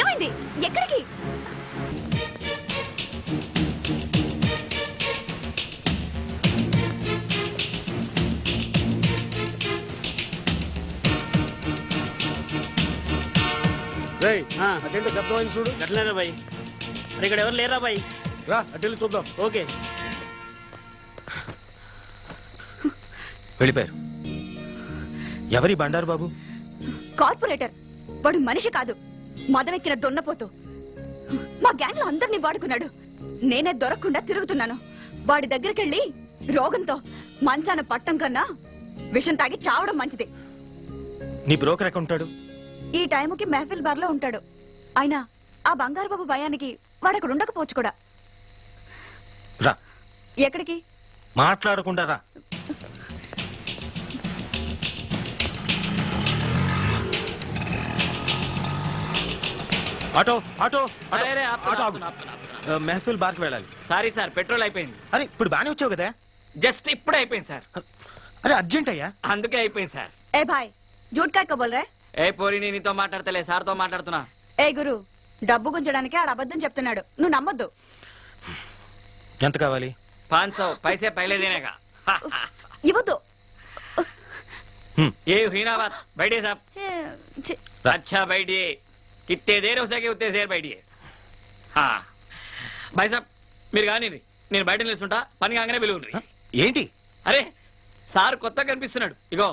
ఏమైంది? ఎక్కడికి? అటెంట్ శబ్దం చూడు. గట్లేదా బాయ్? మరి ఇక్కడ ఎవరు లేరా బాయ్? రా అటెంట్ చూద్దాం. ఓకే. వెళ్ళిపోయారు. ఎవరి బండారు బాబు? కార్పొరేటర్. వాడు మనిషి కాదు, మదవెక్కిన దొన్నపోతూ. మా గ్యాంగ్ లో అందరినీ వాడుకున్నాడు. నేనే దొరకకుండా తిరుగుతున్నాను. వాడి దగ్గరికి వెళ్ళి రోగంతో మంచాన పట్టం కన్నా విషం తాగి చావడం మంచిది. నీ బ్రోకర్ ఎక్కడ ఉంటాడు? ఈ టైంకి మెహఫిల్ బార్ లో ఉంటాడు. అయినా ఆ బంగారు బాబు భయానికి వాడు అక్కడ ఉండకపోవచ్చు కూడా. రా. ఎక్కడికి? మాట్లాడకుండా రా. ఆటో ఆటో మెహఫిల్ బార్కి వెళ్ళాలి. సారీ సార్, పెట్రోల్ అయిపోయింది. అరే ఇప్పుడు బానే వచ్చావు కదా? జస్ట్ ఇప్పుడే అయిపోయింది సార్. అరే అర్జెంట్ అయ్యా. అందుకే అయిపోయింది సార్. ఏ భాయ్, జూట్ కాయ కబోల్ రే. ఏ పోరి, నేను నీతో మాట్లాడతలే, సార్తో మాట్లాడుతున్నా. ఏ గురు, డబ్బు గుంజడానికి ఆడ అబద్ధం చెప్తున్నాడు, నువ్వు నమ్మొద్దు. ఎంత కావాలి? 500 पैसे पहले देने का. ఇవ్వద్దు. ये हुई ना बात. बैठिए साहब. अच्छा बैठिए. कितने देर हो सके उतने देर बैठिए. हाँ भाई साहब, మీరు కానీ నేను బయట నిలుస్తుంటా, పని కాగానే పిలువుండ్రి. ఏంటి? అరే సార్ కొత్తగా కనిపిస్తున్నాడు. ఇగో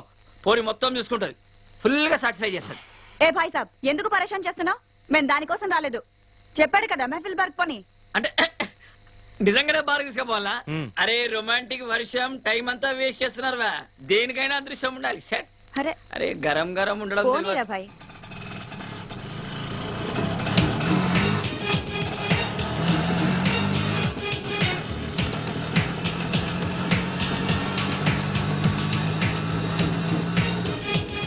పోరి మొత్తం చూసుకుంటది, ఫుల్ గా సాటిస్ఫై చేస్తాడు. ఏ భాయ్ సాబ్, ఎందుకు పరేషాన్ చేస్తున్నావు? మేము దానికోసం రాలేదు. చెప్పాడు కదా మెహఫిల్ బార్క్ పని. అంటే నిజంగానే బాగా తీసుకోవాలా? అరే రొమాంటిక్ వర్షం టైం అంతా వేస్ట్ చేస్తున్నారు. దేనికైనా అదృష్టం ఉండాలి. అరే అరే గరం గరం ఉండడం. భాయ్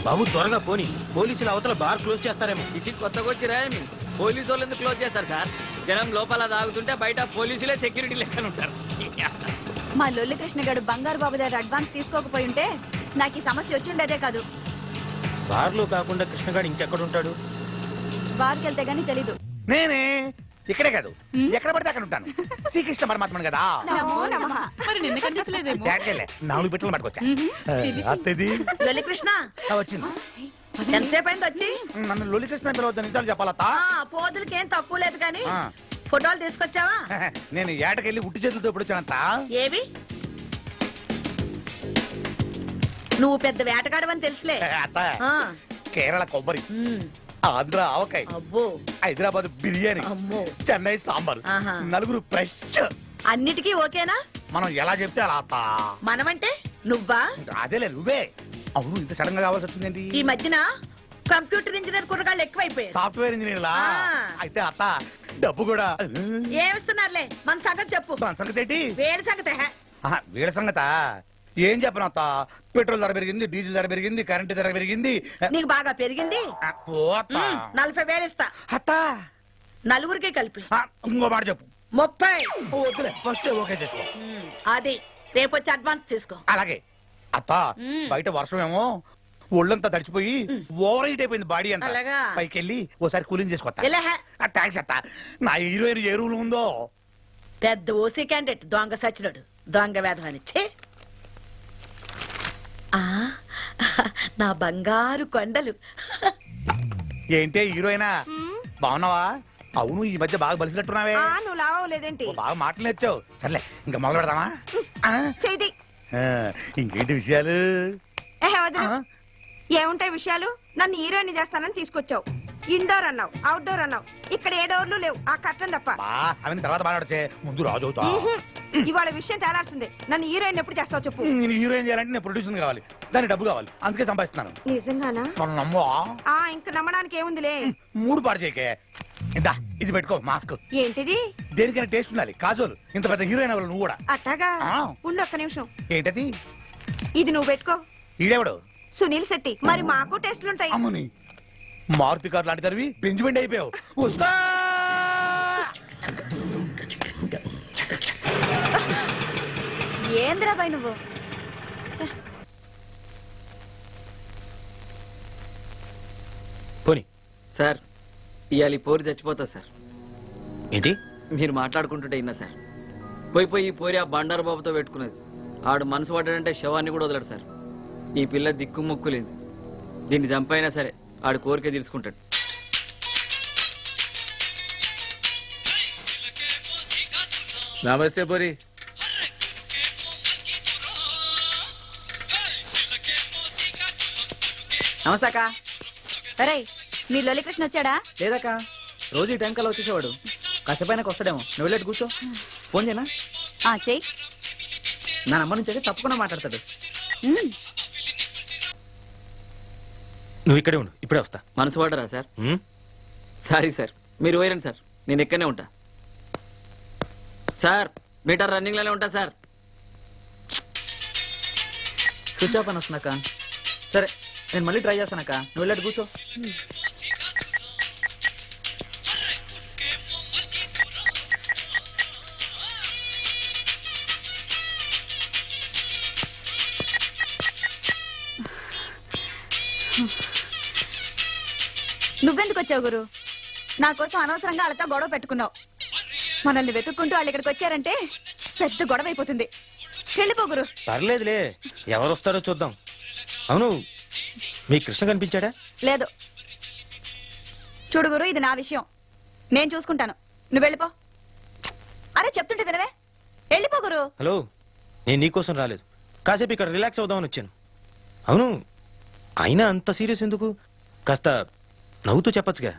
బాబు త్వరగా పోని, పోలీసులు అవతల బార్ క్లోజ్ చేస్తారేమో. ఇది కొత్తగా వచ్చిరా? పోలీసు వాళ్ళు ఎందుకు క్లోజ్ చేస్తారు సార్? జనం లోపల తాగుతుంటే బయట పోలీసులే సెక్యూరిటీ లెక్కలు ఉంటారు. మా లొల్లి కృష్ణ గారు బంగారు బాబు దగ్గర అడ్వాన్స్ తీసుకోకపోయి ఉంటే నాకు ఈ సమస్య వచ్చిండేదే కాదు. బార్ లో కాకుండా కృష్ణగాడు ఇంకెక్కడ ఉంటాడు? బార్కి వెళ్తే గానీ తెలీదు. నేనే ఇక్కడే కాదు, ఎక్కడ పడితే అక్కడ ఉంటాను. శ్రీకృష్ణ పరమాత్మను కదా. మరి నిన్న కనిపించలేదేమో. జాగ్రత్త, 4 బిట్టలు పట్టుకొచ్చా. అత్తది లొల్లి కృష్ణ వచ్చింది. ఎంతసేపు అయింది వచ్చి? నన్ను లొలి కృష్ణ పిలవద్దు, నిజాలు చెప్పాలత్తా. పోదులకి ఏం తక్కువ లేదు కానీ ఫోటోలు తీసుకొచ్చావా? నేను ఏటకెళ్ళి ఉట్టి చేతులతో ఎప్పుడు వచ్చానంత. ఏవి? నువ్వు పెద్ద వేటగాడవని తెలుసులే. అత్త, కేరళ కొబ్బరి, ఆంధ్ర ఆవకాయ, అబ్బో హైదరాబాద్ బిర్యానీ, అమ్మో చెన్నై సాంబార్, ఆహా. 4 ఫ్రెష్. అన్నిటికీ ఓకేనా? మనం ఎలా చెప్తే అలా అత్త. మనమంటే నువ్వా? అదేలే నువ్వే. అవును, ఇంత సడన్ గా కావాల్సి వచ్చిందేంటి? ఈ మధ్యన కంప్యూటర్ ఇంజనీర్ కుర్రగాళ్ళు ఎక్కువైపోయారు. సాఫ్ట్వేర్ ఇంజనీర్లా? అయితే అత్త డబ్బు కూడా ఏమిస్తున్నారులే, మన సంగతి చెప్పు. దాని సంగతి ఏంటి? వేడి సంగతి. వీళ్ళ సంగత ఏం చెప్పను అత్త. పెట్రోల్ ధర పెరిగింది, డీజిల్ ధర పెరిగింది, కరెంటు ధర పెరిగింది. నీకు బాగా పెరిగింది. 40,000 ఇస్తా అత్త. నలుగురికి కలిపి. ఇంకో మాట చెప్పు. 30. వద్దులే, ఫస్ట్ ఓకే చేసుకో. అది రేపు వచ్చి అడ్వాన్స్ తీసుకో. అలాగే అత్త. బయట వర్షం ఏమో ఒళ్ళంతా తడిచిపోయి ఓవర్ హీట్ అయిపోయింది బాడీ అంతా. అలాగా? పైకి వెళ్ళి ఓసారి కూలింగ్ చేసుకొస్తా. ఇలా థ్యాంక్స్ అత్త. నా హీరోయిన్ ఏ రూల్ ఉందో. పెద్ద ఓసీ క్యాండిడేట్ దొంగ సచ్చినోడు, దొంగ వేధమనిచ్చే. నా బంగారు కొండలు. ఏంటే హీరోయినా, బాగున్నావా? అవును, ఈ మధ్య బాగా బలిసినట్టున్నావే. నువ్వు లావలేదేంటి? బాగా మాటలు నేర్చావు. సర్లే, ఇంకా మొదలు పెడదామా? చేయి. ఇంకేంటి విషయాలు? ఏముంటాయి విషయాలు? నన్ను హీరోయిన్ చేస్తానని తీసుకొచ్చావు. ఇండోర్ అన్నావు, అవుట్డోర్ అన్నావు. ఇక్కడ ఏ డోర్లు లేవు, ఆ కట్టం తప్ప. అవన్నీ తర్వాత మాట్లాడితే ముందు రాజు అవుతా. ఇవాళ విషయం తేలాల్సిందే. నన్ను హీరోయిన్ ఎప్పుడు చేస్తావు చెప్పు. నేను హీరోయిన్ చేయాలంటే నేను ప్రొడ్యూసర్ కావాలి, దానికి డబ్బు కావాలి, అందుకే సంపాదిస్తున్నాను. నిజంగానా? మనం నమ్మవా? ఇంక నమ్మడానికి ఏముందిలే. 3 పాడు చేయకే. ఇందా ఇది పెట్టుకో, మాస్క్. ఏంటిది? దేనికైనా టేస్ట్ ఉండాలి. కాజోలు, ఇంత పెద్ద హీరోయిన్ అవ్వాలి నువ్వు కూడా. అట్టాగా? ఉండు ఒక్క నిమిషం. ఏంటది? ఇది నువ్వు పెట్టుకో. ఈడెవడు? సునీల్ శెట్టి. మరి మాకు టెస్ట్లుంటాయి. అమ్మని, మారుతి కార్ లాంటి తరివి బెంజ్మెంట్ అయిపోయావు. వస్తా. ఏంద్రాబాయ్ నువ్వు? పోనీ సార్ ఇవాళ ఈ పోరి చచ్చిపోతా సార్. ఏంటి? మీరు మాట్లాడుకుంటుంటే ఇన్నా సార్. పోయి ఈ పోరి ఆ బండారు బాబుతో పెట్టుకున్నది. ఆడు మనసు పడ్డాడంటే శవాన్ని కూడా వదలడు సార్. ఈ పిల్ల దిక్కు మొక్కు లేదు. దీన్ని చంపైనా సరే ఆడు కోరిక తీర్చుకుంటాడు. నమస్తే పోరి. నమస్తే అక్క. అరే మీ లొలికృష్ణ వచ్చాడా? లేదక్క, రోజు ఈ టైం కల్లా వచ్చేసేవాడు. కాసేపైనాక వస్తాడేమో. నువ్వు వెళ్ళేట్టు కూర్చో. ఫోన్ చేయనా? చెయ్యి. నా నంబర్ నుంచి అయితే తప్పకుండా మాట్లాడతాడు. నువ్వు ఇక్కడే ఉండు, ఇప్పుడే వస్తా. మనసు పడరా సార్? ఉమ్? సారీ సార్, మీరు పోయిరండి సార్, నేను ఇక్కడనే ఉంటా. సార్ మీటర్ రన్నింగ్ లోనే ఉంటా సార్. స్విచ్ ఆఫ్ అని వస్తున్నాక. సరే నేను మళ్ళీ ట్రై చేస్తానక్క, నువ్వు వెళ్ళట్టు కూర్చో. నువ్వెందుకు వచ్చావు గురు? నా కోసం అనవసరంగా వాళ్ళతో గొడవ పెట్టుకున్నావు. మనల్ని వెతుక్కుంటూ వాళ్ళు ఇక్కడికి వచ్చారంటే పెద్ద గొడవ అయిపోతుంది. వెళ్ళిపో గురు. పర్లేదులే, ఎవరు వస్తారో చూద్దాం. అవును, మీ కృష్ణ కనిపించాడా? లేదు. చూడు గురు, ఇది నా విషయం, నేను చూసుకుంటాను. నువ్వు వెళ్ళిపో. అరే చెప్తుంటే వినవే, వెళ్ళిపో గురు. హలో, నేను నీకోసం రాలేదు, కాసేపు ఇక్కడ రిలాక్స్ అవుదామని వచ్చాను. అవును, అయినా అంత సీరియస్ ఎందుకు? కాస్త నవ్వుతూ చెప్పచ్చుగా.